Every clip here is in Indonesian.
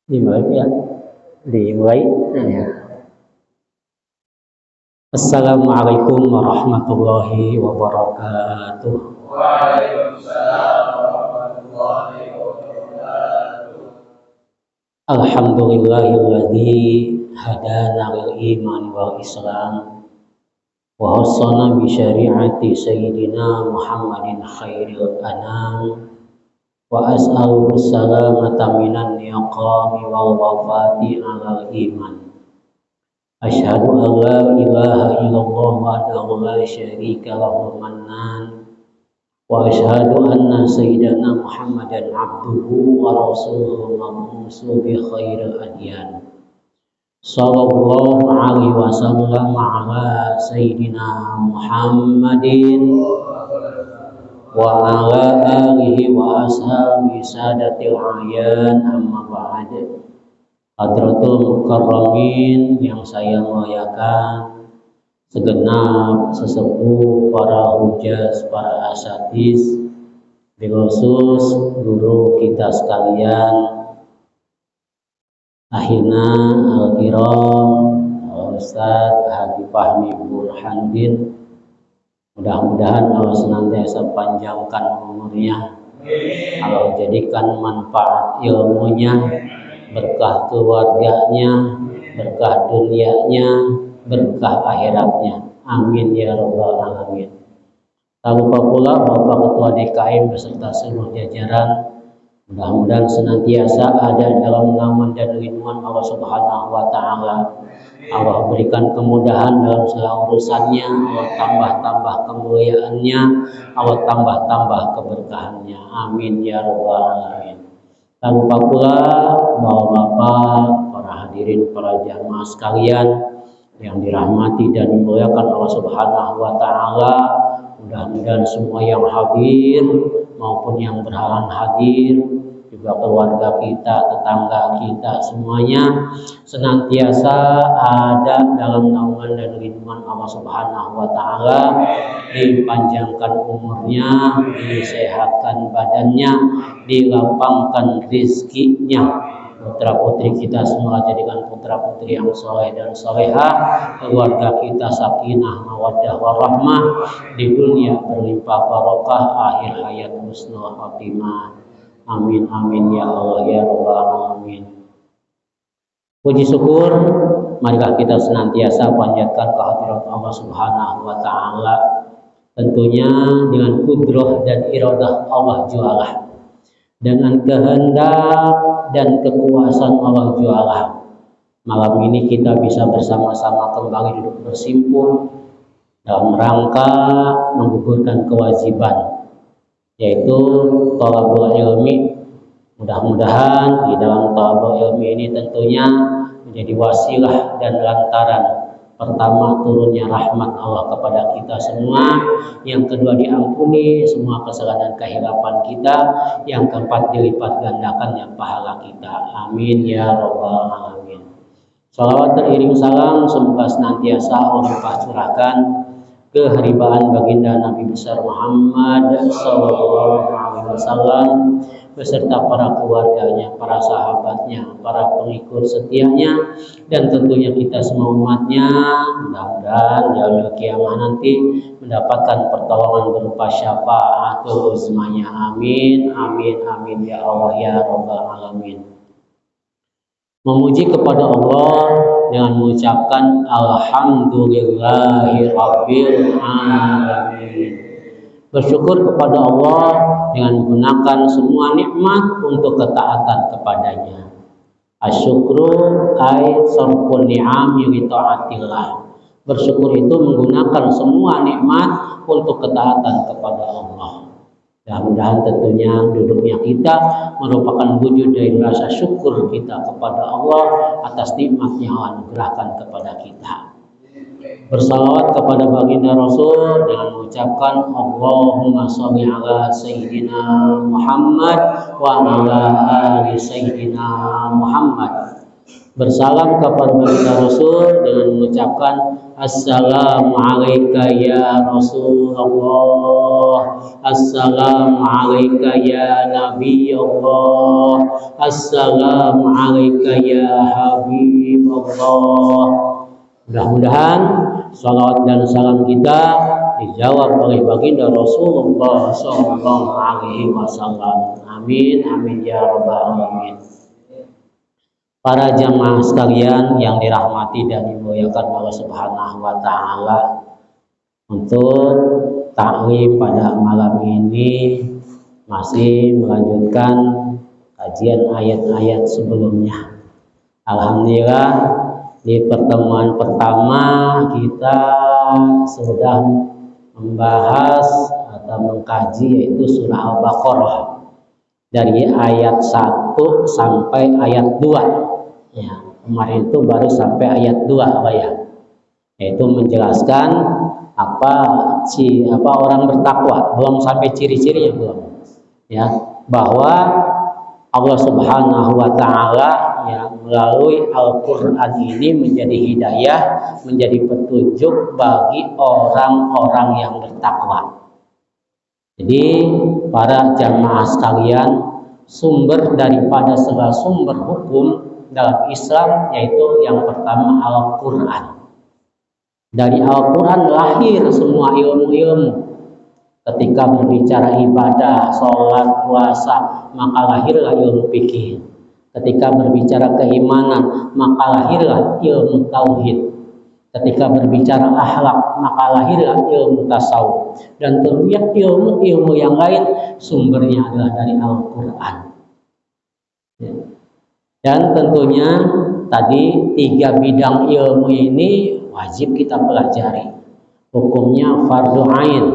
Dimulai ya, dimulai. Ya. Assalamualaikum warahmatullahi wabarakatuh. Waalaikumsalam warahmatullahi wabarakatuh. Alhamdulillahilladzi hadana lil iman wal islam wa hassana bi syari'ati sayyidina Muhammadin khairil anam wa as'aluhu salamata minan niqami wal wafati alal iman. Asyhadu an la ilaha illallah wahdahu la syarika lahu mannan wa asyhadu anna sayyidana Muhammadan abduhu wa rasuluhu mabusu bi khairil adyan. Sallallahu alaihi wasallam ala sayyidina Muhammadin wa ala alihi wa ashabi sadatil ayan, amma ba'd. Hadratul mukarramin yang saya muliakan, segenap sesepuh, para hujjah, para asatiz, khusus guru kita sekalian, akhirna al-kiram Ustaz Haji Fahmi Burhanuddin. Mudah-mudahan Allah senantiasa panjangkan umurnya, Allah jadikan manfaat ilmunya, berkah keluarganya, berkah dunianya, berkah akhiratnya. Amin ya rabbal alamin. Tak lupa pula Bapak Ketua DKM beserta seluruh jajaran, mudah-mudahan senantiasa ada dalam naungan dan lindungan Allah Subhanahu wa taala. Allah berikan kemudahan dalam segala urusannya, Allah tambah-tambah kemuliaannya, Allah tambah-tambah keberkahannya. Amin ya rabbal alamin. Tak lupa pula bapak-bapak, para hadirin, para jamaah sekalian yang dirahmati dan dimuliakan Allah Subhanahu wa taala. Mudah-mudahan semua yang hadir maupun yang berhalangan hadir, juga keluarga kita, tetangga kita, semuanya senantiasa ada dalam naungan dan lindungan Allah Subhanahu wa taala, dipanjangkan umurnya, disehatkan badannya, dilapangkan rizkinya. Putra putri kita semua jadikan putra putri yang soleh dan solehah, keluarga kita sakinah mawaddah warahmah, di dunia berlimpah barokah, akhir hayat husnul khatimah. Amin amin ya Allah ya rabbal alamin. Puji syukur marilah kita senantiasa panjatkan kehadirat Allah Subhanahu wa taala, tentunya dengan kudrah dan iradah Allah jualah, dengan kehendak dan kekuasaan Allah jualah. Malam ini kita bisa bersama-sama kembali duduk bersimpul dalam rangka menggugurkan kewajiban, yaitu thalabul ilmi. Mudah-mudahan di dalam thalabul ilmi ini tentunya menjadi wasilah dan lantaran pertama turunnya rahmat Allah kepada kita semua, yang kedua diampuni semua kesalahan dan kehilapan kita, yang keempat dilipat gandakannya pahala kita. Amin ya rabbal alamin. Salawat teriring salam semoga senantiasa Allah curahkan keharibaan baginda Nabi besar Muhammad sallallahu alaihi wasallam beserta para keluarganya, para sahabatnya, para pengikut setianya, dan tentunya kita semua umatnya. Mudah-mudahan di yaumil kiamah nanti mendapatkan pertolongan berupa syafaatul uzmanya. Amin amin amin ya Allah ya rabbal alamin. Memuji kepada Allah dengan mengucapkan alhamdulillahi rabbil alamin. Bersyukur kepada Allah dengan menggunakan semua nikmat untuk ketaatan kepadanya. Asyukru ay sarfun ni'ami li ta'atillah. Bersyukur itu menggunakan semua nikmat untuk ketaatan kepada Allah. Mudah-mudahan tentunya duduknya kita merupakan wujud dari rasa syukur kita kepada Allah atas nikmat yang Allah anugerahkan kepada kita. Bersalawat kepada baginda Rasul dengan mengucapkan Allahumma sholli ala sayyidina Muhammad wa ala ali sayyidina Muhammad. Bersalam kepada baginda Rasul dengan mengucapkan Assalamu alayka ya Rasulullah, Assalamu alayka ya Nabi Allah, Assalamu alayka ya Habibullah. Mudah-mudahan salawat dan salam kita dijawab oleh baginda Rasulullah sallallahu alaihi wasallam. Amin amin ya rabbal alamin. Para jamaah sekalian yang dirahmati dan dimuliakan Allah Subhanahu wa taala, untuk taklim pada malam ini masih melanjutkan kajian ayat-ayat sebelumnya. Alhamdulillah di pertemuan pertama kita sudah membahas atau mengkaji yaitu surah Al-Baqarah dari ayat 1 sampai ayat 2. Ya, kemarin itu baru sampai ayat 2 Pak ya. Yaitu menjelaskan apa orang bertakwa, belum sampai ciri-cirinya belum. Ya, bahwa Allah Subhanahu wa taala ya melalui Al-Qur'an ini menjadi hidayah, menjadi petunjuk bagi orang-orang yang bertakwa. Jadi para jamaah sekalian, sumber daripada segala sumber hukum dalam Islam yaitu yang pertama Al-Qur'an. Dari Al-Qur'an lahir semua ilmu-ilmu. Ketika berbicara ibadah, sholat, puasa, maka lahirlah ilmu fikih. Ketika berbicara keimanan, maka lahirlah ilmu tauhid. Ketika berbicara akhlak, maka lahirlah ilmu tasawuf. Dan tentunya ilmu-ilmu yang lain sumbernya adalah dari Al-Qur'an. Dan tentunya tadi 3 bidang ilmu ini wajib kita pelajari. Hukumnya fardu ain.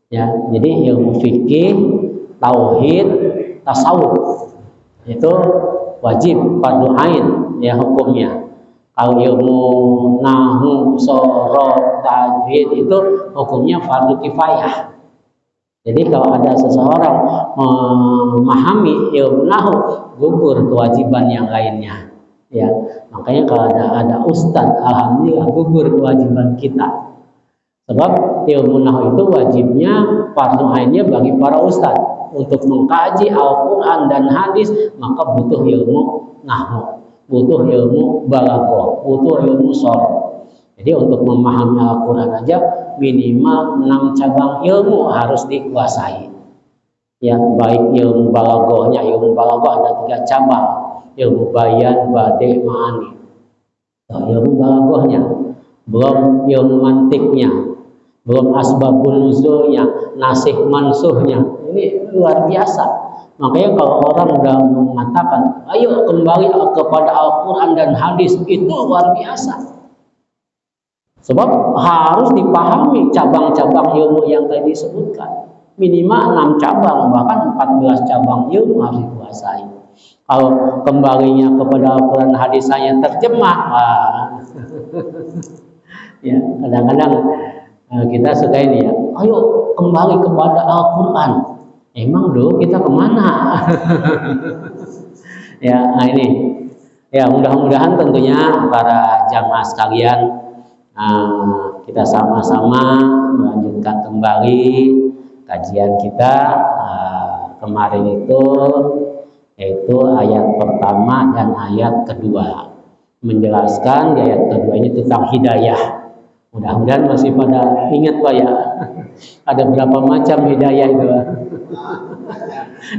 Ya, jadi ilmu fikih, tauhid, tasawuf itu wajib fardu ain ya hukumnya. Kalau ilmu nahwu, sorof, tajwid itu hukumnya fardu kifayah. Jadi kalau ada seseorang memahami ilmu nahwu, gugur kewajiban yang lainnya. Ya, makanya kalau ada ustadz, alhamdulillah gugur kewajiban kita. Sebab ilmu nahwu itu wajibnya fardu ainnya bagi para ustadz. Untuk mengkaji Al-Quran dan hadis maka butuh ilmu nahwu, butuh ilmu balaghah, butuh ilmu sharh. Jadi untuk memahami Al-Quran aja minimal 6 cabang ilmu harus dikuasai. Ya, baik ilmu balaghahnya, ilmu balaghah ada 3 cabang. Ilmu bayan, badi, ma'ani. Ilmu balaghahnya, belum ilmu mantiknya, belum asbabun nuzulnya, nasih mansuhnya. Ini luar biasa. Makanya kalau orang udah mengatakan, ayo kembali kepada Al-Quran dan hadis, itu luar biasa. Sebab harus dipahami cabang-cabang ilmu yang tadi disebutkan. Minimal 6 cabang, bahkan 14 cabang ilmu harus dikuasai. Kalau kembalinya kepada Al-Quran hadis hanya terjemah, ya kadang-kadang kita suka ini ya, ayo kembali kepada Al-Quran. Emang dulu kita kemana? Ya, nah ini ya mudah-mudahan tentunya para jamaah sekalian kita sama-sama melanjutkan kembali kajian kita kemarin itu, yaitu ayat pertama dan ayat kedua. Menjelaskan di ayat kedua ini tentang hidayah. Mudah-mudahan masih pada ingat Pak ya. Ada berapa macam hidayah itu?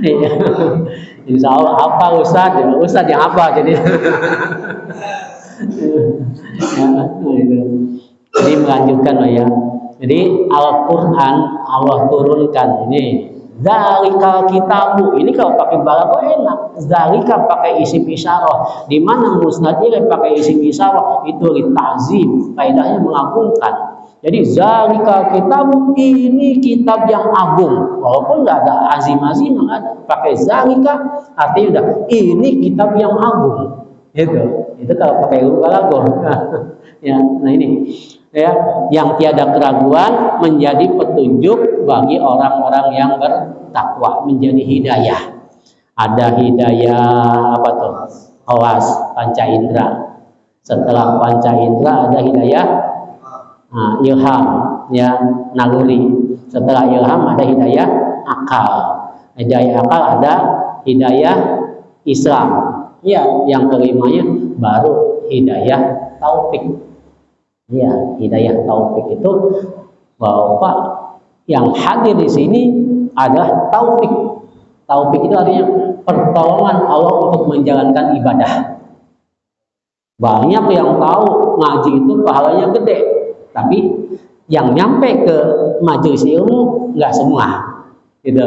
Iya. Insya Allah apa Ustaz? Ustaz yang apa jadi? Jadi melanjutkan Pak ya. Jadi Al-Quran Allah turunkan ini. Zalika kitabu, ini kalau pakai balaghah enak. Zalika pakai isim isyarah, di mana musnad ini pakai isim isyarah itu litazim, faedahnya mengagungkan. Jadi zalika kitabu, ini kitab yang agung. Walaupun nggak ada azim-azim, nggak ada. Pakai zalika artinya udah ini kitab yang agung. Itu kalau pakai balaghah. Ya, nah ini ya, yang tiada keraguan menjadi petunjuk bagi orang-orang yang bertakwa, menjadi hidayah. Ada hidayah apa tuh? Hawas, panca indera. Setelah panca indera ada hidayah ilham, ya naluri. Setelah ilham ada hidayah akal. Hidayah akal ada hidayah Islam. Ya, yang kelimanya baru hidayah taufik. Ya, hidayah taufik itu Bapak yang hadir di sini adalah taufik. Taufik itu artinya pertolongan Allah untuk menjalankan ibadah. Banyak yang tahu ngaji itu pahalanya gede, tapi yang nyampe ke majelis ilmu nggak semua, gitu.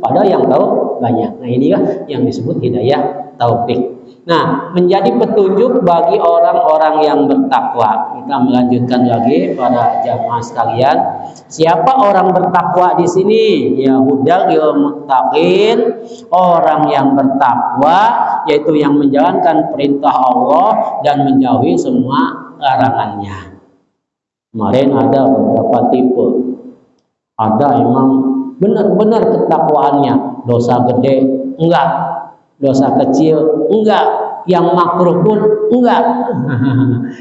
Padahal yang tahu banyak. Nah, inilah yang disebut hidayah taufik. Nah, menjadi petunjuk bagi orang-orang yang bertakwa. Kita melanjutkan lagi para jamaah sekalian. Siapa orang bertakwa di sini? Ya, hudal lil muttaqin, orang yang bertakwa, yaitu yang menjalankan perintah Allah dan menjauhi semua larangannya. Kemarin ada beberapa tipe. Ada emang benar-benar ketakwaannya, dosa gede enggak, dosa kecil enggak, yang makruh pun enggak.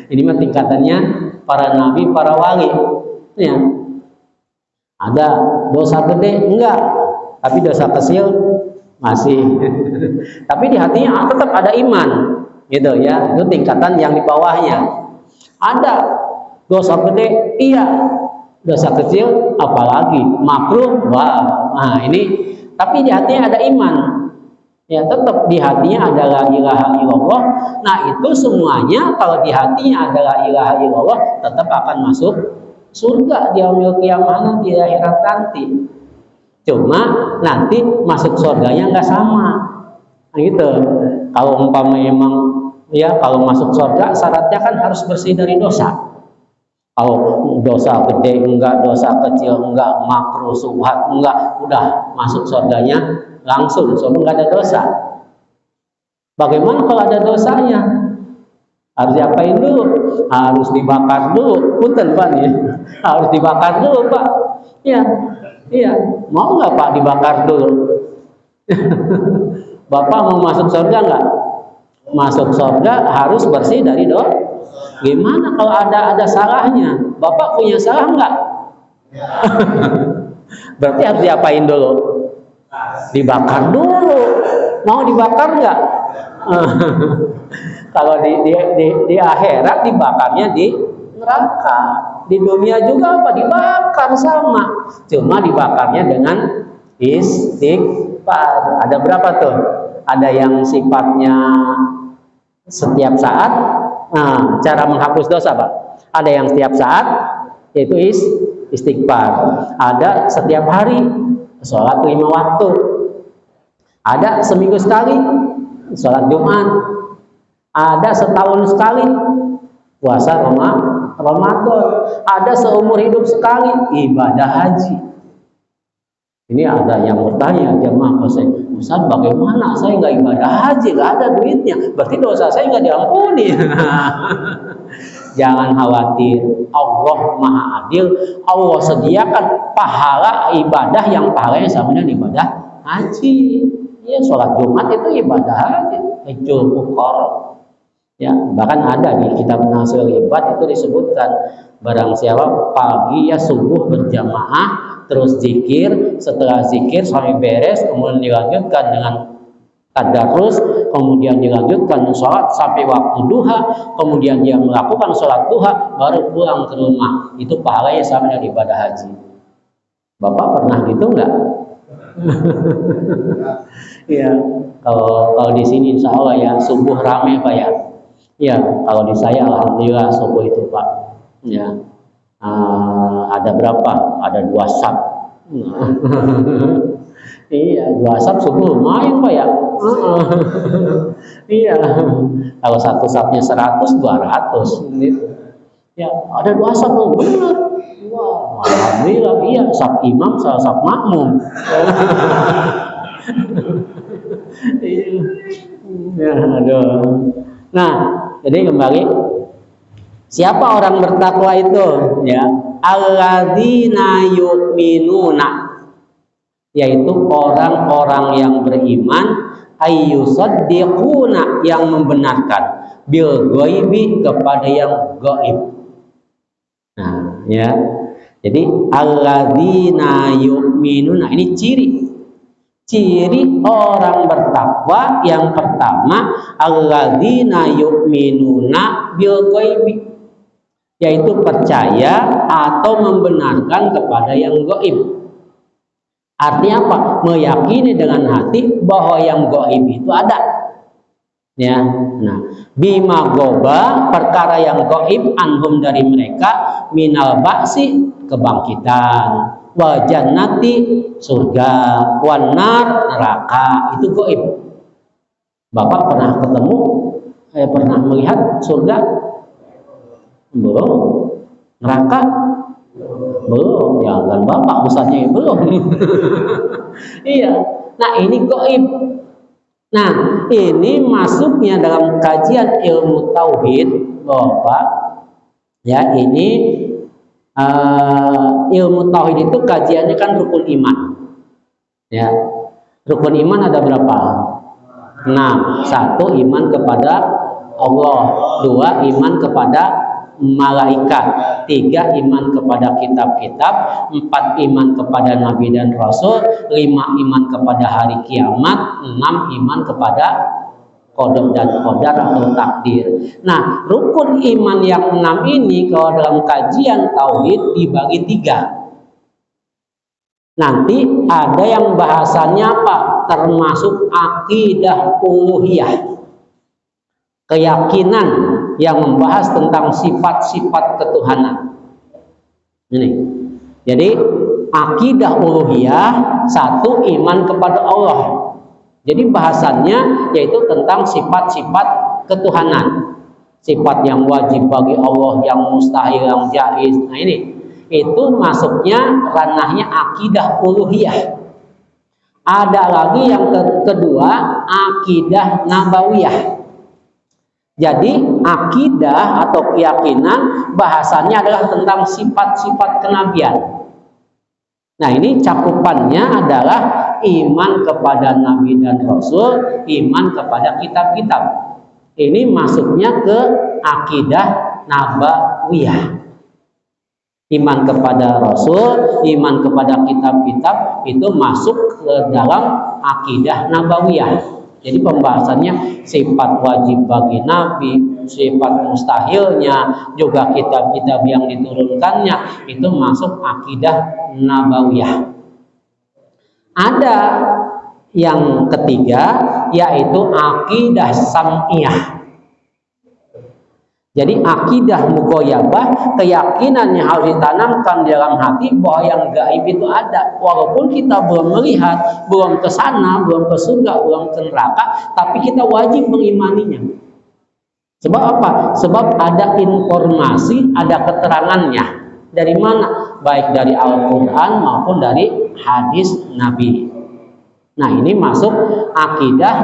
Ini mah tingkatannya para nabi, para wali. Ya. Ada dosa gede enggak, tapi dosa kecil masih. Tapi di hatinya tetap ada iman, gitu ya. Itu tingkatan yang di bawahnya. Ada dosa gede, iya. Dosa kecil, apalagi makruh, wah. Nah, ini tapi di hatinya ada iman. Ya, tetap di hatinya ada la ilaha illallah. Nah, itu semuanya kalau di hatinya ada la ilaha illallah, tetap akan masuk surga di yaumil qiyamah nanti, di akhirat nanti. Cuma nanti masuk surganya nggak sama. Nah, gitu. Kalau umpama memang ya kalau masuk surga syaratnya kan harus bersih dari dosa. Kalau dosa gede enggak, dosa kecil enggak, makruh, subhat enggak, udah masuk surganya langsung, soalnya enggak ada dosa. Bagaimana kalau ada dosanya? Harus diapain dulu? Harus dibakar dulu. Punten Pak nih. Harus dibakar dulu Pak. Iya, iya. Mau nggak Pak dibakar dulu? Bapak mau masuk surga nggak? Masuk surga harus bersih dari dosa. Gimana kalau ada salahnya? Bapak punya salah nggak? Berarti harus diapain dulu? Dibakar dulu. Mau dibakar nggak? Kalau di akhirat dibakarnya di neraka. Di dunia juga apa? Dibakar sama. Cuma dibakarnya dengan istighfar. Ada berapa tuh? Ada yang sifatnya setiap saat. Nah, cara menghapus dosa, Pak. Ada yang setiap saat, yaitu istighfar. Ada setiap hari, sholat 5 waktu. Ada seminggu sekali, sholat Jumat. Ada setahun sekali, puasa Ramadan. Ada seumur hidup sekali, ibadah haji. Ini ada yang bertanya, jemaah saya, Ustaz bagaimana saya nggak ibadah haji, nggak ada duitnya, berarti dosa saya nggak diampuni. Jangan khawatir, Allah Maha Adil. Allah sediakan pahala ibadah yang pahalanya sama dengan ibadah haji. Ya, sholat Jumat itu ibadah haji, hajjul fuqara. Ya, bahkan ada di kitab Nasil Ibad itu disebutkan barang siapa pagi ya subuh berjamaah terus zikir, setelah zikir sampai beres kemudian dilanjutkan dengan tadarus, kemudian dilanjutkan sholat sampai waktu duha, kemudian dia melakukan sholat duha baru pulang ke rumah, itu pahalanya sama dengan ibadah haji. Bapak pernah gitu enggak? Ya, kalau di sini insya Allah ya subuh rame Pak ya. Ya, kalau di saya alhamdulillah subuh itu Pak. Ya, ada berapa? Ada 2 sab. Iya, 2 sab subuh lumayan Pak ya. Iya, kalau 1 sabnya 100, 200 gitu. Ya, ada 2 sab benar. Wah, alhamdulillah iya, sab imam, sab makmum. Ya, aduh. Nah, jadi kembali, siapa orang bertakwa itu? Ya, alladzina yu'minuna, yaitu orang-orang yang beriman, ayyusaddiquna, yang membenarkan, bil ghaibi, kepada yang gaib. Nah, ya. Jadi alladzina yu'minuna, ini ciri Ciri orang bertakwa yang pertama, alladzina yu'minuna bil ghaibi, yaitu percaya atau membenarkan kepada yang gaib. Artinya apa? Meyakini dengan hati bahwa yang gaib itu ada. Ya, nah, bima goba, perkara yang gaib anhum dari mereka, minal ba'si, kebangkitan, wa jannati, surga, wan nar, neraka, itu gaib. Bapak pernah ketemu, pernah melihat surga? Belum. Neraka? Belum. Ya kan Bapak ustadznya belum. Iya. Nah, ini gaib. Nah, ini masuknya dalam kajian ilmu tauhid, Bapak. Ya, ini ilmu tauhid itu kajiannya kan rukun iman. Ya. Rukun iman ada berapa? 6. 1, iman kepada Allah. 2, iman kepada malaikat. 3, iman kepada kitab-kitab. 4, iman kepada nabi dan rasul. 5, iman kepada hari kiamat. 6, iman kepada qada dan qadar atau takdir. Nah, rukun iman yang 6 ini kalau dalam kajian tauhid dibagi 3. Nanti ada yang bahasannya apa? Termasuk akidah uluhiyah, keyakinan yang membahas tentang sifat-sifat ketuhanan. Ini. Jadi akidah uluhiyah, 1, iman kepada Allah. Jadi bahasannya yaitu tentang sifat-sifat ketuhanan. Sifat yang wajib bagi Allah, yang mustahil, yang jaiz. Nah, ini itu masuknya ranahnya akidah uluhiyah. Ada lagi yang kedua, akidah nabawiyah. Jadi akidah atau keyakinan bahasannya adalah tentang sifat-sifat kenabian. Nah, ini cakupannya adalah iman kepada nabi dan rasul, iman kepada kitab-kitab. Ini masuknya ke akidah nabawiyah. Iman kepada rasul, iman kepada kitab-kitab itu masuk ke dalam akidah nabawiyah. Jadi pembahasannya sifat wajib bagi nabi, sifat mustahilnya, juga kitab-kitab yang diturunkannya, itu masuk akidah nabawiyah. Ada yang ketiga, yaitu akidah sam'iyah. Jadi akidah mughayabah, keyakinan yang harus ditanamkan di dalam hati bahwa yang gaib itu ada. Walaupun kita belum melihat, belum ke sana, belum ke surga, belum ke neraka, tapi kita wajib mengimaninya. Sebab apa? Sebab ada informasi, ada keterangannya. Dari mana? Baik dari Al-Quran maupun dari hadis Nabi. Nah, ini masuk akidah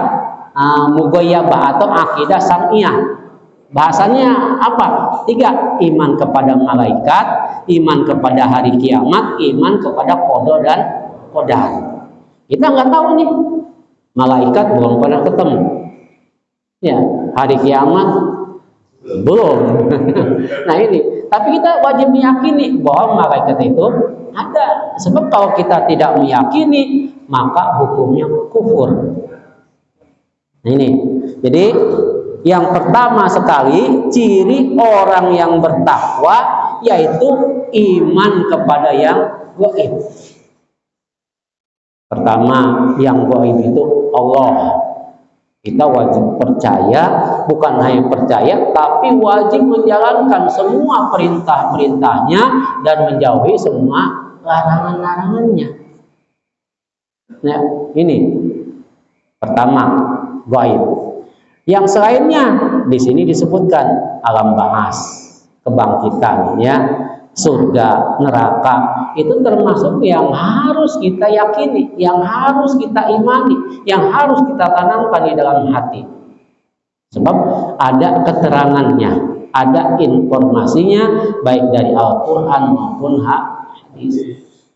mughayabah atau akidah sam'iyah. Bahasanya apa? 3, iman kepada malaikat, iman kepada hari kiamat, iman kepada qada dan qadar. Kita nggak tahu nih, malaikat belum pernah ketemu, ya, hari kiamat belum. Nah, ini, tapi kita wajib meyakini bahwa malaikat itu ada. Sebab kalau kita tidak meyakini, maka hukumnya kufur. Nah, ini, jadi yang pertama sekali ciri orang yang bertakwa yaitu iman kepada yang gaib. Pertama, yang gaib itu Allah. Kita wajib percaya, bukan hanya percaya, tapi wajib menjalankan semua perintah-perintahnya dan menjauhi semua larangan-larangannya. Nah, ini pertama, gaib. Yang selainnya di sini disebutkan alam bahas, kebangkitan, ya, surga, neraka, itu termasuk yang harus kita yakini, yang harus kita imani, yang harus kita tanamkan di dalam hati. Sebab ada keterangannya, ada informasinya, baik dari Al-Quran maupun hadis.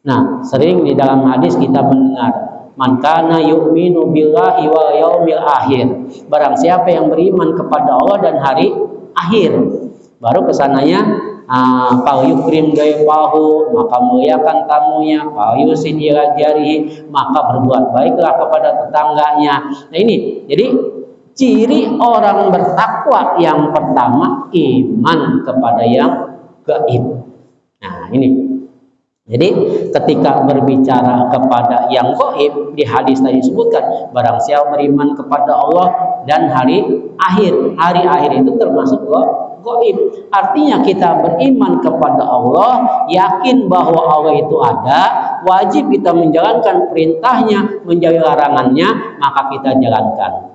Nah, sering di dalam hadis kita mendengar, man kana yu'minu billahi wal yaumil akhir. Barang siapa yang beriman kepada Allah dan hari akhir. Baru kesananya Fal yukrim dayfahu, maka muliakan tamunya. Fal yusin ila jarihi, maka berbuat baiklah kepada tetangganya. Nah ini, jadi ciri orang bertakwa yang pertama iman kepada yang gaib. Nah ini, jadi ketika berbicara kepada yang gaib, di hadis tadi disebutkan barang siapa beriman kepada Allah dan hari akhir itu termasuk gaib. Artinya kita beriman kepada Allah, yakin bahwa Allah itu ada, wajib kita menjalankan perintahnya, menjauhi larangannya, maka kita jalankan.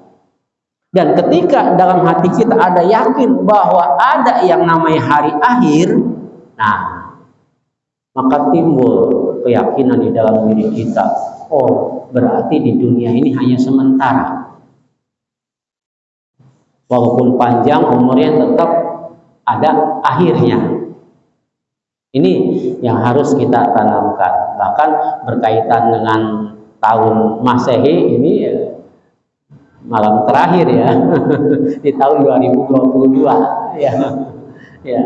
Dan ketika dalam hati kita ada yakin bahwa ada yang namanya hari akhir, nah, maka timbul keyakinan di dalam diri kita, oh berarti di dunia ini hanya sementara. Walaupun panjang umurnya tetap ada akhirnya. Ini yang harus kita tanamkan. Bahkan berkaitan dengan tahun Masehi ini malam terakhir ya di tahun 2022 ya. Ya.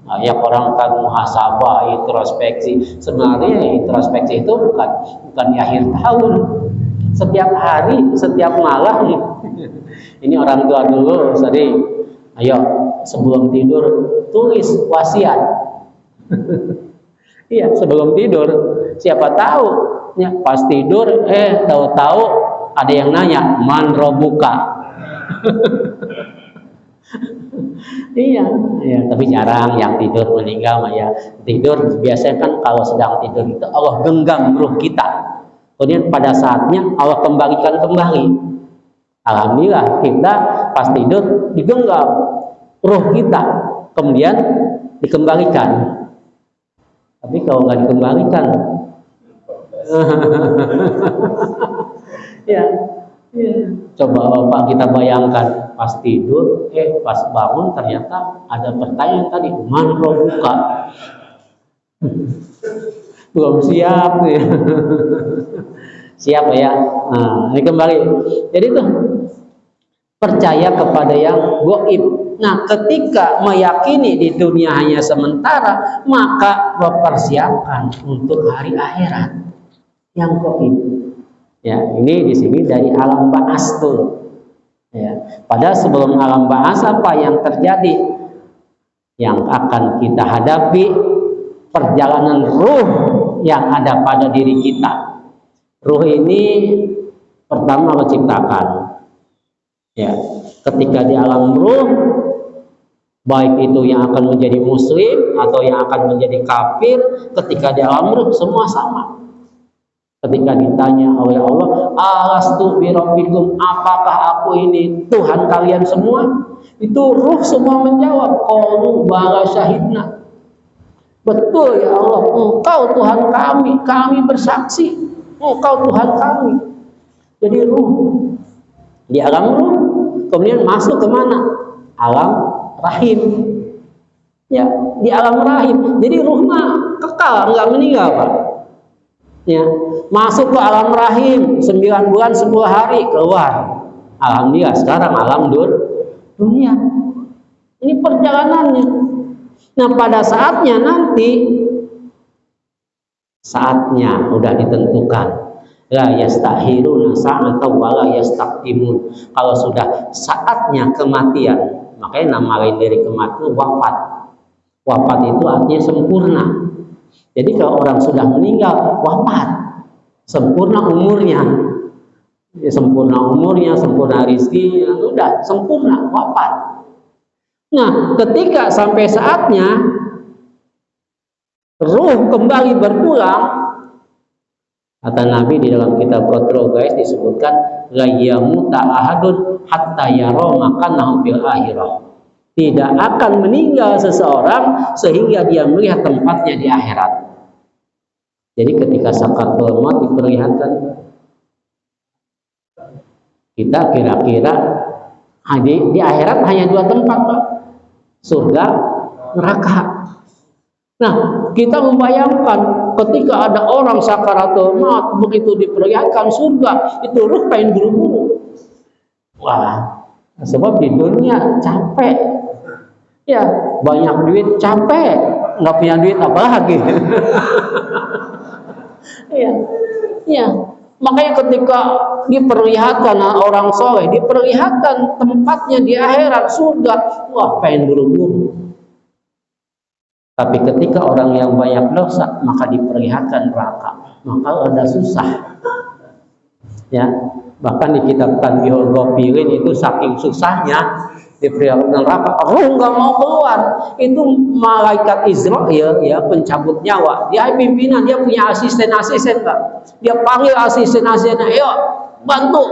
Banyak orang kan muhasabah, introspeksi. Sebenarnya introspeksi itu bukan di akhir tahun. Setiap hari, setiap malam. Ini orang tua dulu sering, ayo sebelum tidur tulis wasiat. Iya, sebelum tidur. Siapa tahu ya, pas tidur tahu-tahu ada yang nanya, man robuka. Iya, ya, tapi jarang yang tidur meninggal ya. Tidur biasanya kan kalau sedang tidur itu Allah genggam ruh kita. Kemudian pada saatnya Allah kembalikan kembali. Alhamdulillah kita pas tidur digenggam ruh kita, kemudian dikembalikan. Tapi kalau nggak dikembalikan, ya. Coba Bapak kita bayangkan pas tidur, pas bangun ternyata ada pertanyaan tadi, man robuka. Belum siap ya. Siap ya. Nah, ini kembali. Jadi tuh percaya kepada yang gaib. Nah, ketika meyakini di dunia hanya sementara, maka mempersiapkan untuk hari akhirat yang gaib. Ya, ini di sini dari alam ba'as tuh. Ya, padahal sebelum alam ba'as apa yang terjadi? Yang akan kita hadapi perjalanan ruh yang ada pada diri kita. Ruh ini pertama Allah ciptakan. Ya, ketika di alam ruh, baik itu yang akan menjadi muslim atau yang akan menjadi kafir, ketika di alam ruh semua sama. Ketika ditanya oleh Allah, alastu birabbikum, apakah aku ini Tuhan kalian semua? Itu ruh semua menjawab, qalu bala syahidna. Betul ya Allah, Engkau Tuhan kami bersaksi, Engkau Tuhan kami. Jadi ruh di alam ruh, kemudian masuk ke mana? Alam rahim. Ya, di alam rahim. Jadi ruhnya kekal, enggak meninggal, Pak. Ya, masuk ke alam rahim 9 bulan 10 hari keluar. Alhamdulillah sekarang alam dunia. Ini perjalanannya. Nah, pada saatnya nanti udah ditentukan. La yastakhiruna sa'atan wa la yastaqdimun. Kalau sudah saatnya kematian, makanya nama lain dari kematian wafat. Wafat itu artinya sempurna. Jadi kalau orang sudah meninggal, wafat, sempurna umurnya, sempurna rizkinya, udah sempurna, wafat. Nah, ketika sampai saatnya ruh kembali berpulang, kata Nabi di dalam kitab Qadro guys disebutkan, la yamuta ahadun hatta yara makanahu fil akhirah. Tidak akan meninggal seseorang sehingga dia melihat tempatnya di akhirat. Jadi ketika sakaratul maut diperlihatkan, kita kira-kira di akhirat hanya 2 tempat, Pak. Surga, neraka. Nah, kita membayangkan ketika ada orang sakaratul maut, begitu diperlihatkan surga, itu ruh pengen buru-buru. Wah, sebab di dunia capek. Ya, banyak duit capek, nggak punya duit apa lagi? Iya, iya. Makanya ketika diperlihatkan orang soleh, diperlihatkan tempatnya di akhirat surga, wah pengen buru-buru. Tapi ketika orang yang banyak dosa, maka diperlihatkan neraka, maka ada susah. Ya, bahkan di kitab Tanbihul Ghafilin itu saking susahnya diperlihatkan neraka, nggak mau keluar. Itu malaikat Israel ya, pencabut nyawa. Dia pimpinan, dia punya asisten-asisten, Pak. Dia panggil asisten-asistennya, ayo bantu.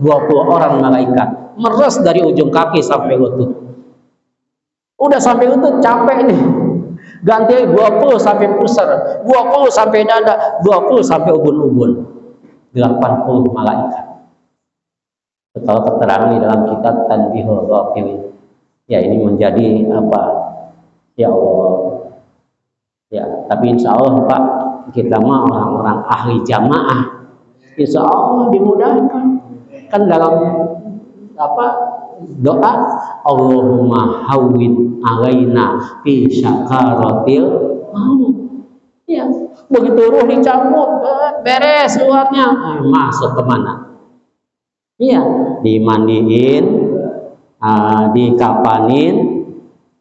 20 orang malaikat meres dari ujung kaki sampai lutut. Udah sampai lutut capek nih. Ganti 20 sampai pusar, 20 sampai dada, 20 sampai ubun-ubun. 80 malaikat. Kalau keterangan di dalam kitab Tanbihul Ghafilin. Ya, ini menjadi apa? Ya Allah. Ya, tapi insya Allah Pak, kita mah orang-orang ahli jamaah. Insya Allah dimudahkan. Kan dalam apa? Doa, Allahumma hawwin alaina fi syakaratil maut. Ya, begitu ruh dicabut, beres luarnya, masuk kemana? Iya, dimandiin, dikapanin,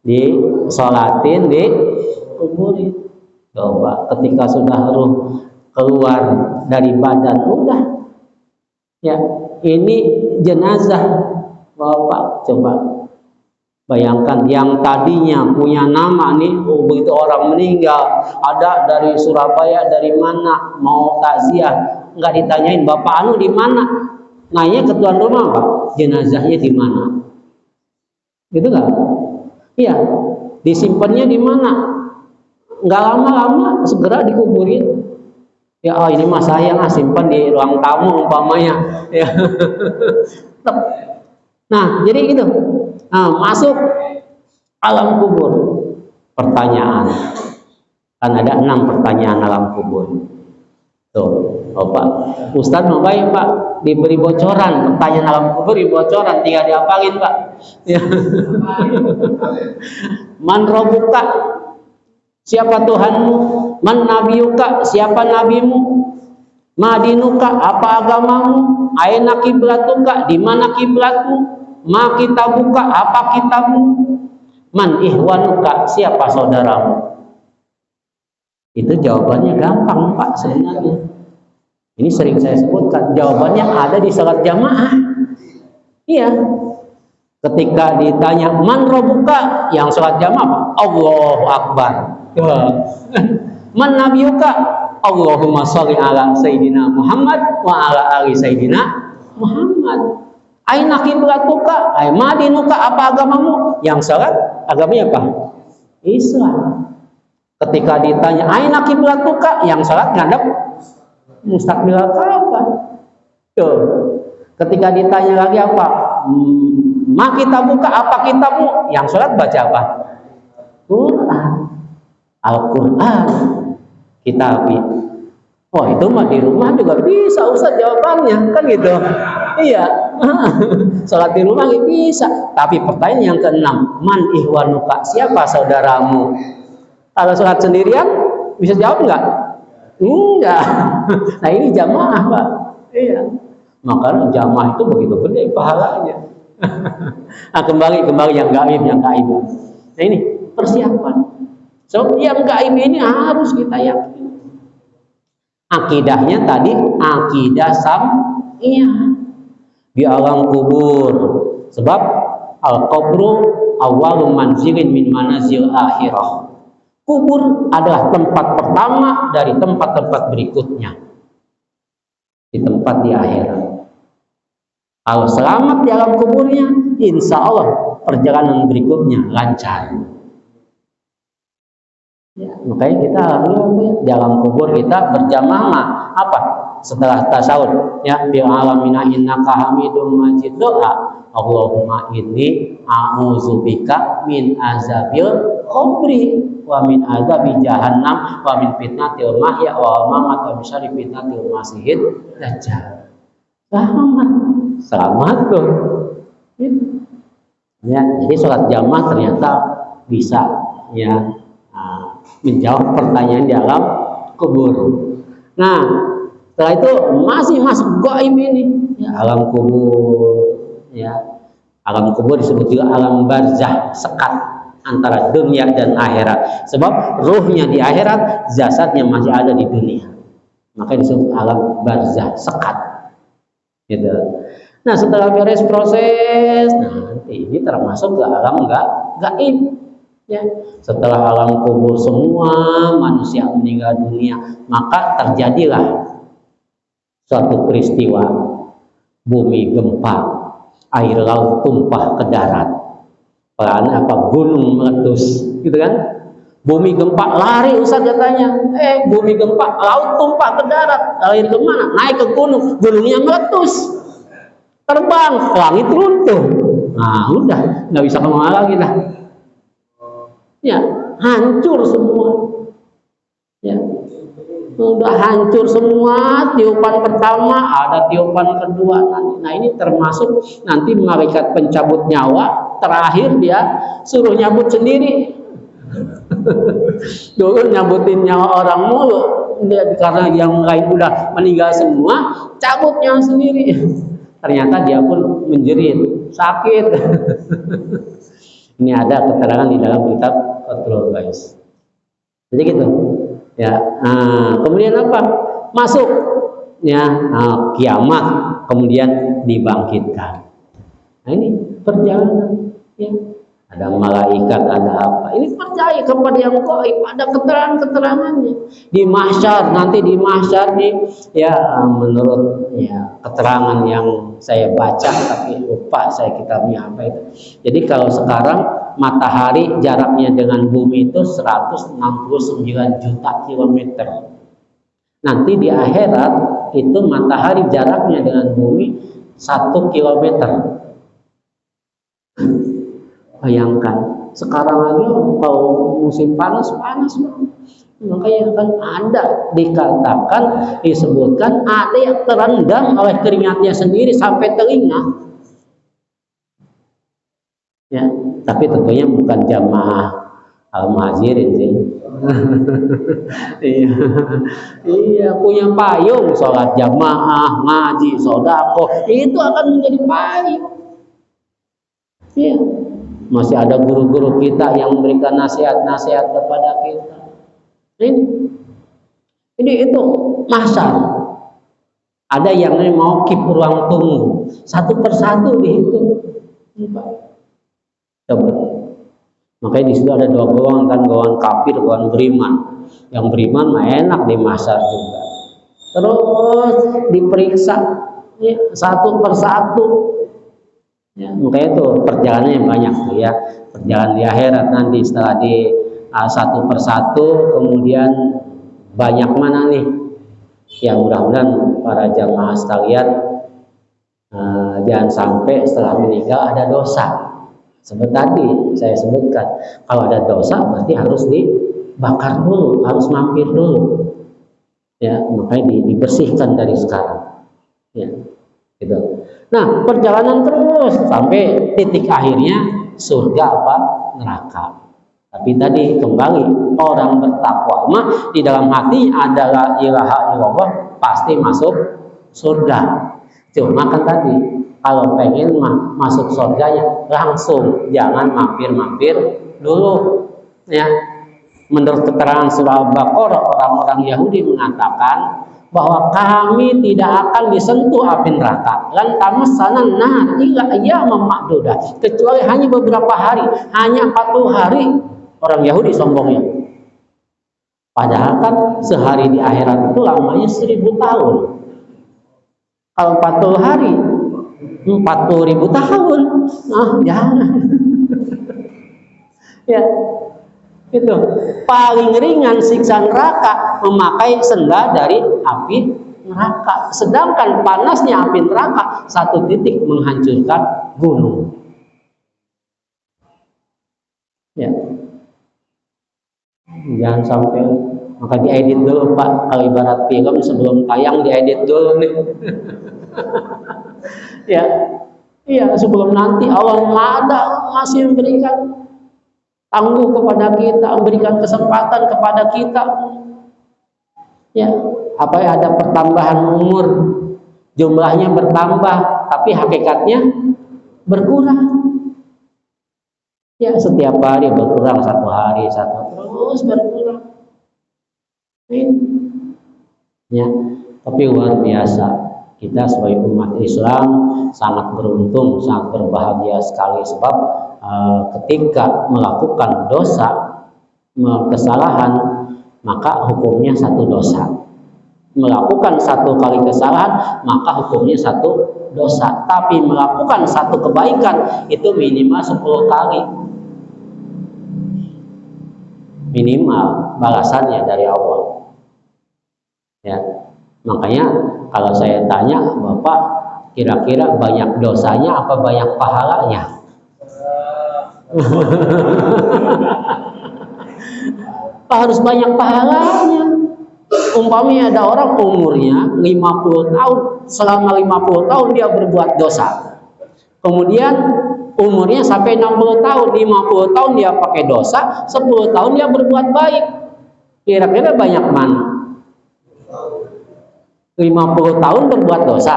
disolatin, dikuburin. Coba ketika sudah ruh keluar dari badan, udah. Ya, ini jenazah. Bapak, coba bayangkan yang tadinya punya nama nih, begitu orang meninggal, ada dari Surabaya, dari mana, mau takziah, nggak ditanyain Bapak anu di mana, nanya ke tuan rumah, Pak, jenazahnya di mana, gitu nggak? Iya, disimpannya di mana? Nggak lama-lama segera dikuburin. Ya, oh ini mas saya simpan di ruang tamu umpamanya. Ya. Nah, jadi gitu. Nah, masuk alam kubur. Pertanyaan. Kan ada 6 pertanyaan alam kubur. Tuh, Pak. Ustadz mau baik, Pak. Diberi bocoran. Pertanyaan alam kubur dibocoran. Tinggal dihafalin, Pak. Ya. Man robuka. Siapa Tuhanmu? Man nabiyuka. Siapa nabimu? Madinuka. Apa agamamu? Aina kiblatuka. Di mana kiblatmu? Ma kitabuka, apa kitabmu? Man ihwanuka, siapa saudaramu? Itu jawabannya gampang Pak sebenarnya. Ini sering saya sebutkan, jawabannya ada di salat jamaah. Iya. Ketika ditanya man robuka, yang salat jamaah Allahu Akbar. Man nabiyuka, Allahumma sholli ala Sayyidina Muhammad wa ala ali Sayyidina Muhammad. Aina kiblatuka, ay madinuka, apa agamamu? Yang salat agamanya apa? Islam. Ketika ditanya aina kiblatuka, yang salat ngadep mustaqbil Ka'bah. Tuh. Ketika ditanya lagi apa? Ma kitabuka, apa kitabmu? Yang salat baca apa? Quran. Al-Quran. Kitab. Oh, itu mah di rumah juga bisa Ustaz jawabannya, kan gitu. Iya. Salat di rumah bisa. Tapi pertanyaan yang ke-6, man ihwanuka, siapa saudaramu? Kalau salat sendirian bisa jawab enggak? Enggak. Nah, ini jamaah, Pak. Iya. Maka jamaah itu begitu gede pahalanya. Nah, kembali yang gaib. Nah, ini persiapan. So, yang gaib ini harus kita yakin. Akidahnya tadi akidah sam'iyah di alam kubur. Sebab al-qabru awwalu manzilin min manazil akhirah. Kubur adalah tempat pertama dari tempat-tempat berikutnya. Di tempat di akhirat. Kalau selamat di alam kuburnya, insya Allah perjalanan berikutnya lancar. Ya, makanya kita di alam kubur kita berjamaah apa? Setelah tasawuf ya bil alamina innaka hamidum majid doa Allahumma inni a'udzubika min azabil qabri wa min azabi jahannam wa min fitnatil mahya wa mamat wa min syarri fitnatil masiihid dajjal. Selamat tuh. Ya, jadi sholat jamaah ternyata bisa ya menjawab pertanyaan di alam kubur. Nah, setelah itu masih masuk gaib ini, ya, alam kubur, ya. Alam kubur disebut juga alam barzah, sekat antara dunia dan akhirat. Sebab ruhnya di akhirat, jasadnya masih ada di dunia. Maka disebut alam barzah, sekat. Gitu. Nah, setelah beres proses, nanti ini termasuk ke alam gaib. Ya. Setelah alam kubur semua manusia meninggal dunia, maka terjadilah suatu peristiwa, bumi gempa, air laut tumpah ke darat, gunung meletus, gitu kan? Bumi gempa, lari Ustaz katanya, bumi gempa, laut tumpah ke darat, air kemana? Naik ke gunung, gunungnya meletus, terbang, langit runtuh. Nah, udah nggak bisa kemana lagi lah. Ya, hancur semua. Ya, udah hancur semua. Tiupan pertama, ada tiupan kedua. Nah, ini termasuk nanti malaikat pencabut nyawa terakhir dia suruh nyabut sendiri. Dulu nyabutin nyawa orang mulu, karena yang lain udah meninggal semua, cabutnya sendiri. Ternyata dia pun menjerit, sakit. Ini ada keterangan di dalam kitab Qatrul Bais. Jadi gitu. Ya, kemudian apa? Masuk ya kiamat, kemudian dibangkitkan. Nah, ini perjalanan ya. Ada malaikat, ada apa. Ini percaya kepada yang gaib, ada keterangan-keterangannya. Di mahsyar, nanti di mahsyar nih ya, menurut ya keterangan yang saya baca tapi lupa saya kitabnya apa itu. Jadi kalau sekarang matahari jaraknya dengan bumi itu 169 juta kilometer. Nanti di akhirat itu matahari jaraknya dengan bumi 1 kilometer. Bayangkan, sekarang lagi kalau musim panas banget, makanya kan ada dikatakan, disebutkan ada yang terendam oleh keringatnya sendiri sampai telinga. Ya, tapi tentunya bukan jamaah al-muhajirin sih. Iya, punya payung, sholat jamaah, ngaji, sodako, itu akan menjadi payung. Iya. Masih ada guru-guru kita yang memberikan nasihat-nasihat kepada kita. Ini itu mahsyar. Ada yang mau keep ruang tunggu, satu persatu dihitung. Coba. Makanya di situ ada dua golongan kan, golongan kafir, golongan beriman. Yang beriman mah enak di mahsyar juga. Terus diperiksa ya, satu persatu. Ya, makanya itu perjalanannya banyak tuh ya, perjalanan di akhirat nanti setelah di satu persatu, kemudian banyak mana nih ya, mudah-mudahan para jamaah sekalian jangan sampai setelah meninggal ada dosa. Seperti tadi saya sebutkan, kalau ada dosa berarti harus dibakar dulu, harus mampir dulu ya, makanya dibersihkan dari sekarang ya, gitu. Nah, perjalanan terus sampai titik akhirnya surga apa neraka. Tapi tadi kembali, orang bertakwa mah di dalam hati adalah ilaha illallah, pasti masuk surga. Cuma kan tadi kalau pengen masuk surganya langsung, jangan mampir-mampir dulu ya. Menurut keterangan surah Al-Baqarah, orang-orang Yahudi mengatakan bahwa kami tidak akan disentuh api neraka, lan tamassana nar illa ayyaman ma'dudah, kecuali hanya beberapa hari, hanya 40 hari. Orang Yahudi sombongnya. Padahal kan sehari di akhirat itu lamanya 1000 tahun. Kalau 40 hari 40.000 tahun. Nah, jangan. Ya. Itu paling ringan siksa neraka memakai senda dari api neraka, sedangkan panasnya api neraka satu titik menghancurkan gunung. Ya, jangan sampai, maka diedit dulu Pak, kalau ibarat film sebelum tayang diedit dulu nih. Ya, iya sebelum nanti Allah ada masih memberikan. tangguh kepada kita, memberikan kesempatan kepada kita. Ya, apa ya, ada pertambahan umur, jumlahnya bertambah, tapi hakikatnya berkurang. Ya, setiap hari berkurang, satu hari satu, terus berkurang. Ya, tapi luar biasa. Kita sebagai umat Islam sangat beruntung, sangat berbahagia sekali sebab ketika melakukan dosa, kesalahan, maka hukumnya satu dosa. Melakukan satu kali kesalahan, maka hukumnya satu dosa. Tapi melakukan satu kebaikan itu minimal 10 kali. Minimal balasannya dari Allah. Ya, makanya kalau saya tanya Bapak, kira-kira banyak dosanya apa banyak pahalanya? Harus banyak pahalanya. Umpamanya ada orang umurnya 50 tahun, selama 50 tahun dia berbuat dosa. Kemudian umurnya sampai 60 tahun, 50 tahun dia pakai dosa, 10 tahun dia berbuat baik. Kira-kira banyak mana? 50 tahun berbuat dosa,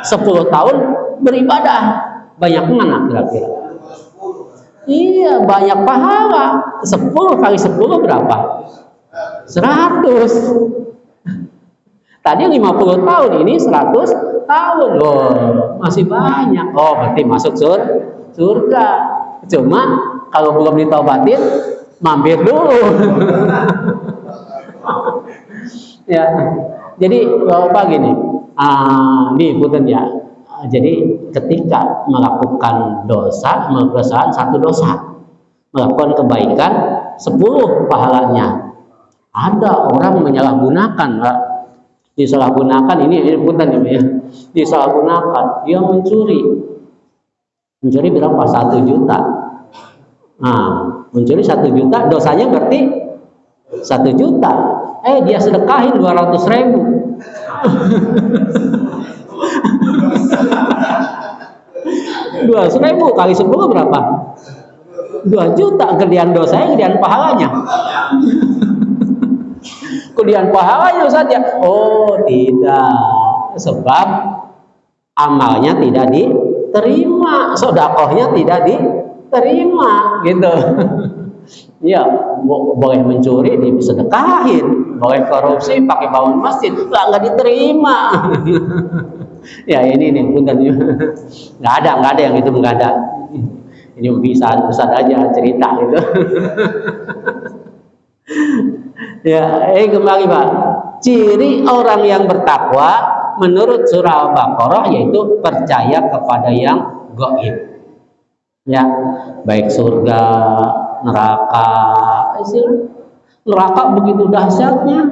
10 tahun beribadah. Banyak mana kira-kira? Iya, banyak pahala. 10 kali 10 berapa? 100. Tadi 50 tahun, ini 100 tahun. Loh, masih banyak. Oh, berarti masuk surga. Cuma kalau belum ditobatin, mampir dulu. Ya. Jadi Bapak gini, nih punten ya. Jadi ketika melakukan dosa, melakukan satu dosa, melakukan kebaikan 10 pahalanya. Ada orang menyalahgunakan, disalahgunakan ini punten ya, disalahgunakan, dia mencuri berapa? 1 juta. Nah, mencuri 1 juta, dosanya berarti 1 juta. Dia sedekahin 200.000. 200.000 kali 10 berapa? 2 juta. Gedean dosanya, gedean pahalanya. Gedean pahalanya saja. Oh, tidak. Sebab amalnya tidak diterima, sedekahnya tidak diterima, gitu. Ya, boleh mencuri disedekahin, boleh korupsi pakai bangun masjid, nggak diterima. Ya ini nih, punten, nggak ada yang itu, nggak ada. Ini bisa aja cerita gitu. Ya, kembali Pak. Ciri orang yang bertakwa menurut surah Al-Baqarah yaitu percaya kepada yang gaib. Ya, baik surga, neraka. Neraka begitu dahsyatnya,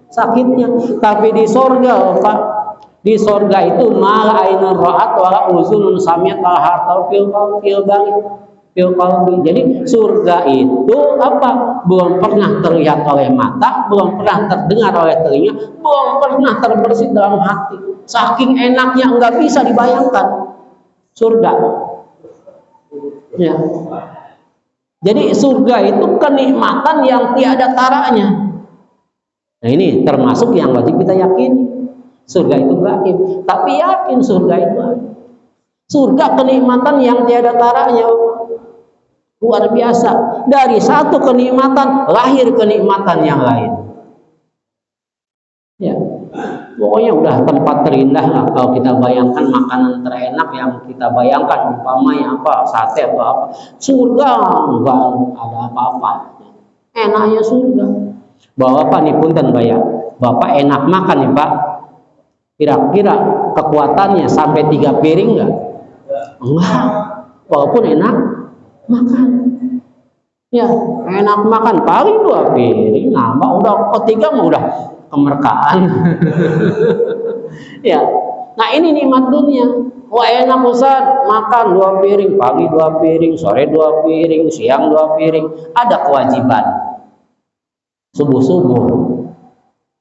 sakitnya. Tapi di surga, Pak, di surga itu malah ainun ra'at wala uzunun sami'at wala hartal fil qalbi. Jadi surga itu apa? Belum pernah terlihat oleh mata, belum pernah terdengar oleh telinga, belum pernah terbersit dalam hati. Saking enaknya nggak bisa dibayangkan surga. Ya. Jadi surga itu kenikmatan yang tiada taranya. Nah ini termasuk yang wajib kita yakin. Surga itu gaib, tapi yakin surga itu ada. Surga kenikmatan yang tiada taranya, luar biasa. Dari satu kenikmatan lahir kenikmatan yang lain. Ya, pokoknya udah tempat terindah lah kalau kita bayangkan makanan terenak yang kita bayangkan, umpamanya apa, sate atau apa. Surga enggak ada apa-apa. Enaknya surga. Bapak nih punten bayar, Bapak enak makan nih Pak. Kira-kira kekuatannya sampai 3 piring enggak? Enggak. Walaupun enak makan. Ya, enak makan paling 2 piring, nambah udah ketiga mah udah kemerkaan. Ya. Nah, ini nikmat dunia. Wah, enak Ustaz, makan 2 piring, pagi 2 piring, sore 2 piring, siang 2 piring. Ada kewajiban. Subuh-subuh.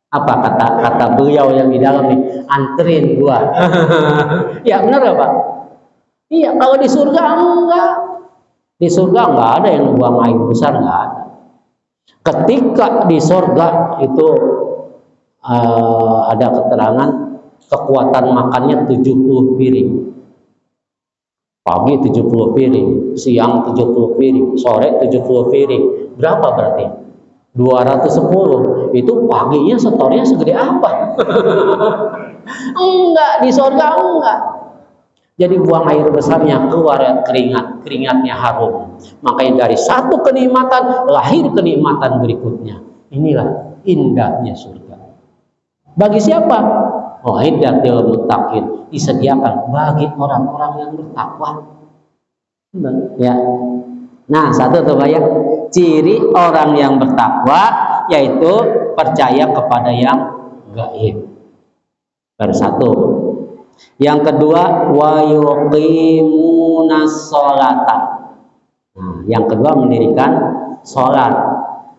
Apa kata beliau yang di dalam nih? Anterin gua. Ya, benar ya, Pak? Iya, kalau di surga enggak. Di surga nggak ada yang buang air besar, nggak ada. Ketika di surga itu ada keterangan kekuatan makannya 70 piring. Pagi 70 piring, siang 70 piring, sore 70 piring. Berapa berarti? 210. Itu paginya setornya segede apa? Enggak, di surga enggak. Jadi buang air besarnya keluar keringat, keringatnya harum. Makanya dari satu kenikmatan lahir kenikmatan berikutnya. Inilah indahnya surga. Bagi siapa? Oh, iddatil muttaqin, disediakan bagi orang-orang yang bertakwa. Ya. Nah, satu tuh banyak ciri orang yang bertakwa yaitu percaya kepada yang gaib. Baru satu. Yang kedua, wa yuqimunas sholata. Nah, yang kedua mendirikan sholat.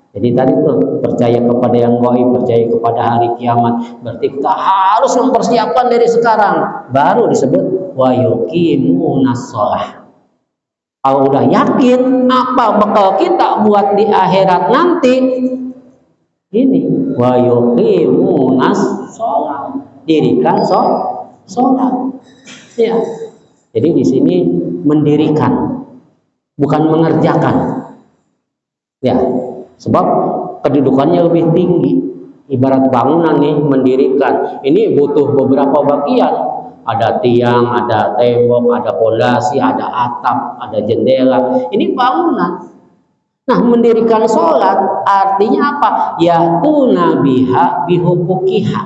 Jadi tadi tuh percaya kepada yang gaib, percaya kepada hari kiamat. Berarti kita harus mempersiapkan dari sekarang. Baru disebut wa yuqimunas sholat. Kalau udah yakin apa bakal kita buat di akhirat nanti, ini wa yuqimunas sholat. Dirikan sholat. Ya. Jadi di sini mendirikan, bukan mengerjakan. Ya. Sebab kedudukannya lebih tinggi. Ibarat bangunan nih, mendirikan. Ini butuh beberapa bagian. Ada tiang, ada tembok, ada pondasi, ada atap, ada jendela. Ini bangunan. Nah, mendirikan sholat artinya apa? Ya'tuna biha bihuquqiha.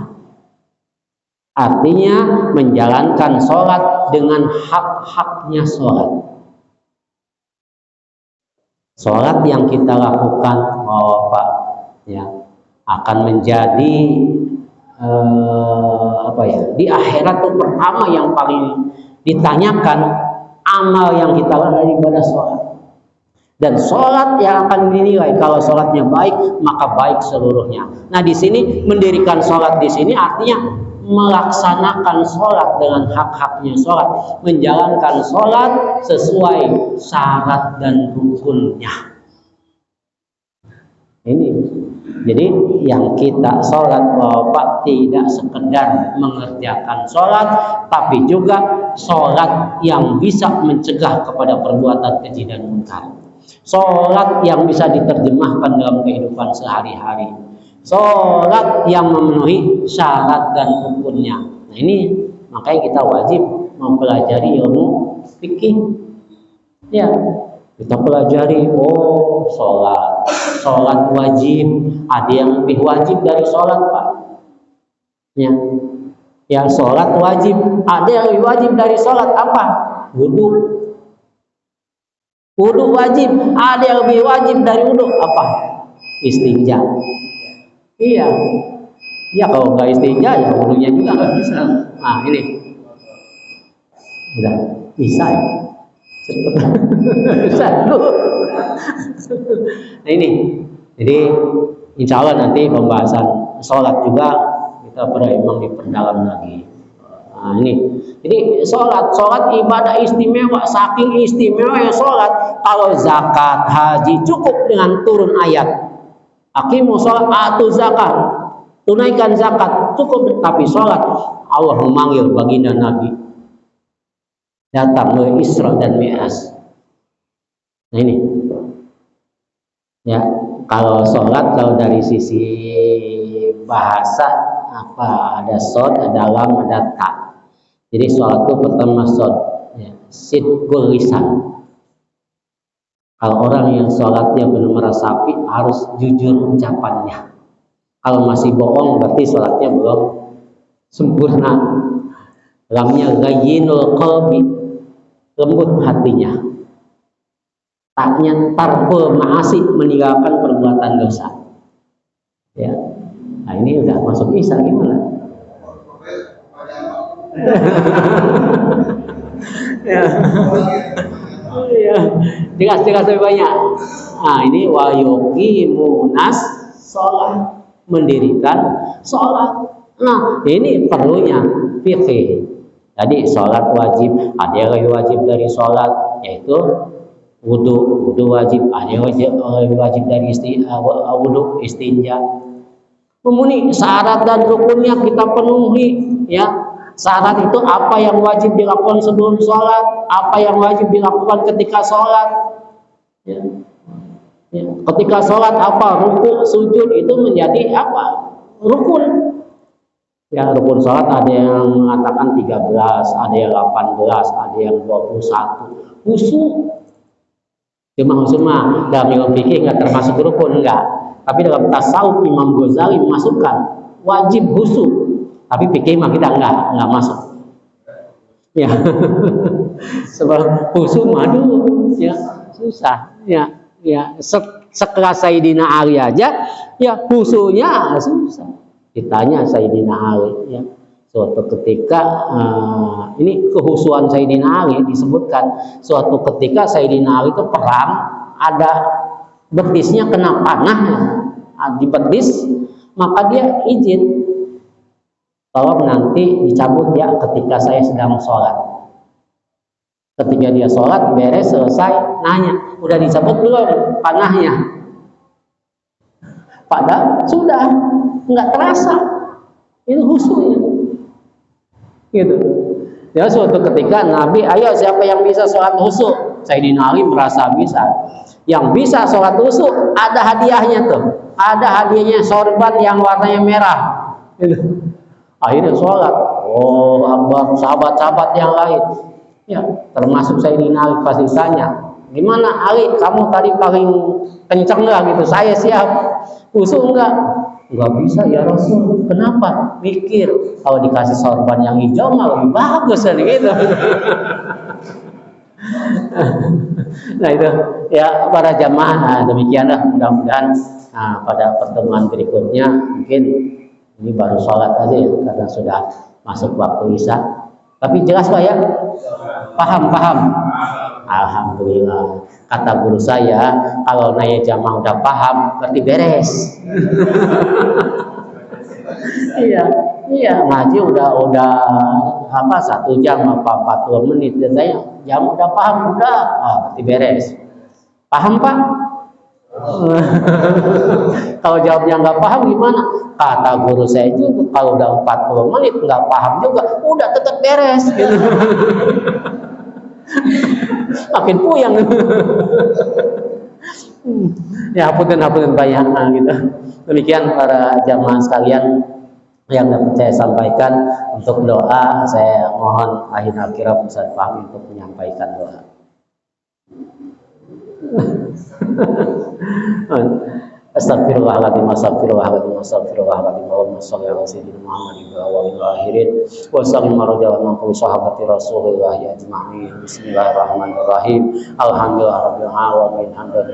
Artinya menjalankan sholat dengan hak-haknya sholat. Sholat yang kita lakukan, Pak, ya, akan menjadi di akhirat itu pertama yang paling ditanyakan amal yang kita lakukan ibadah sholat. Dan sholat yang akan dinilai kalau sholatnya baik maka baik seluruhnya. Nah, di sini mendirikan sholat di sini artinya melaksanakan sholat dengan hak-haknya sholat, menjalankan sholat sesuai syarat dan rukunnya. Ini jadi yang kita sholat, Bapak, tidak sekedar mengerjakan sholat, tapi juga sholat yang bisa mencegah kepada perbuatan keji dan munkar. Sholat yang bisa diterjemahkan dalam kehidupan sehari-hari. Sholat yang memenuhi syarat dan rukunnya. Nah, ini makanya kita wajib mempelajari ilmu fikih. Ya, kita pelajari. Oh, sholat wajib. Ada yang lebih wajib dari sholat, Pak. Ya, sholat wajib. Ada yang lebih wajib dari sholat apa? Wudu. Wudu wajib. Ada yang lebih wajib dari wudu apa? Istinja. Iya, kalau nggak istinja ya wudunya juga nggak bisa. Nah, ini udah bisa ya, cepet. Satu. Nah, ini, jadi insya Allah nanti pembahasan sholat juga kita memang diperdalam lagi. Nah, ini, jadi sholat ibadah istimewa, saking istimewa ya sholat. Kalau zakat, haji cukup dengan turun ayat. Aqimu sholat, atu zakat, tunaikan zakat, cukup. Tapi sholat, Allah memanggil baginda Nabi datang ke Isra dan Mi'raj. Nah, ini ya, kalau sholat, kalau dari sisi bahasa apa, ada shod, ada lam, ada ta. Jadi sholat itu pertama shod, ya, sidqul lisan. Kalau orang yang sholatnya benar-benar sapi harus jujur ucapannya. Kalau masih bohong berarti sholatnya belum sempurna. Lamnya ghayyinul qalbi, lembut hatinya. Taknya tarkul ma'asi, meninggalkan perbuatan dosa. Ya, nah ini udah masuk Isa gimana? Ya. Oh iya, jelas lebih banyak. Nah, ini wa yuqimunas sholat, mendirikan sholat. Nah, ini perlunya fikih. Tadi sholat wajib, ada yang lebih wajib dari sholat, yaitu Wudu wajib, ada yang wajib dari wudu istinja. Memenuhi syarat dan rukunnya kita penuhi, ya. Syarat itu apa yang wajib dilakukan sebelum sholat, apa yang wajib dilakukan ketika sholat, ya. Ya. Ketika sholat apa, ruku, sujud itu menjadi apa? Rukun. Ya, rukun sholat ada yang mengatakan 13, ada yang 18, ada yang 21. Khusyuk. Cuma dalam ilmu fikih nggak termasuk rukun, enggak. Tapi dalam tasawuf Imam Ghazali memasukkan wajib khusyuk. Tapi fikih mah kita enggak masuk. Ya. Sebab khusyuk dulu ya susah. Ya, sekelas Sayyidina Ali aja ya khusyuknya susah. Ditanya Sayyidina Ali ya. Suatu ketika ini kehusuan Sayyidina Ali disebutkan, suatu ketika Sayyidina Ali itu perang, ada betisnya kena panah di betis, maka dia izin tolong nanti dicabut ya ketika saya sedang sholat. Ketika dia sholat beres selesai nanya, udah dicabut belum panahnya? Padahal sudah nggak terasa, itu khusyuknya. Gitu. Ya suatu ketika Nabi, ayo siapa yang bisa sholat khusyuk? Sayyidina Ali merasa bisa. Yang bisa sholat khusyuk ada hadiahnya tuh. Ada hadiahnya sorban yang warnanya merah. Gitu. Akhirnya sholat. Oh, Akbar, sahabat-sahabat yang lain. Ya, termasuk Sayyidina Ali pasti tanya, gimana Ali? Kamu tadi paling kenceng nggak gitu? Saya siap. Khusyuk enggak? Nggak bisa ya Rasul. Kenapa? Mikir kalau dikasih sorban yang hijau mah lebih bagus kan gitu. Nah itu ya para jamaah, demikianlah mudah-mudahan pada pertemuan berikutnya mungkin ini baru sholat aja ya karena sudah masuk waktu isya. Tapi jelas Pak ya? Paham. Alhamdulillah. Kata guru saya, kalau naya jamaah udah paham, berarti beres. Iya, ngaji udah apa 1 jam apa 40 menit. Saya jam udah paham udah, berarti beres. Paham Pak? Kalau jawabnya nggak paham gimana? Kata guru saya juga kalau udah 40 menit nggak paham juga, udah tetap beres. Gitu. Makin puyang. Ya ampun banyak gitu. Demikian para jamaah sekalian yang dapat saya sampaikan. Untuk doa saya mohon akhir-akhirat Ustaz Fahmi untuk menyampaikan doa. Astagfirullahaladzim, Allahumma sholli ala sayyidina Muhammad wa ala akhirin wa sallim ala sahabati Rasulillah ajma'in. Bismillahirrahmanirrahim. Alhamdulillahirabbil alamin, hamdan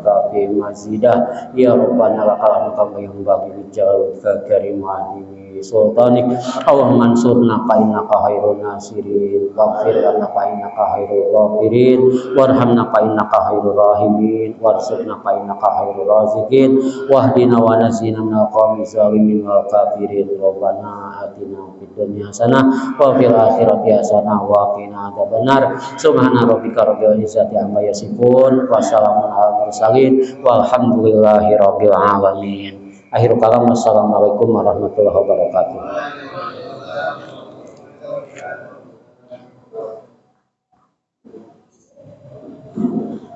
kafi mazidah ya rabbana lakal hamdu yang bagi wijal karim adimi sultanik. Allahumma ansurna fa innaka khairun nasirin waghfir lana fa innaka khairul ghafirin warhamna fa innaka khairur rahimin warzuqna fa innaka khairur raziqin wahdina wa nasina minal qawmi zalimin wal kafirin. Rabbana atina fid dunya hasanah wa fil akhirati hasanah wa qina adzabannar. Subhana rabbika rabbil izzati amma yasifun wa salamun alal mursalin walhamdulillahi rabbil alamin. Akhirul kalam, wassalamualaikum warahmatullahi wabarakatuh.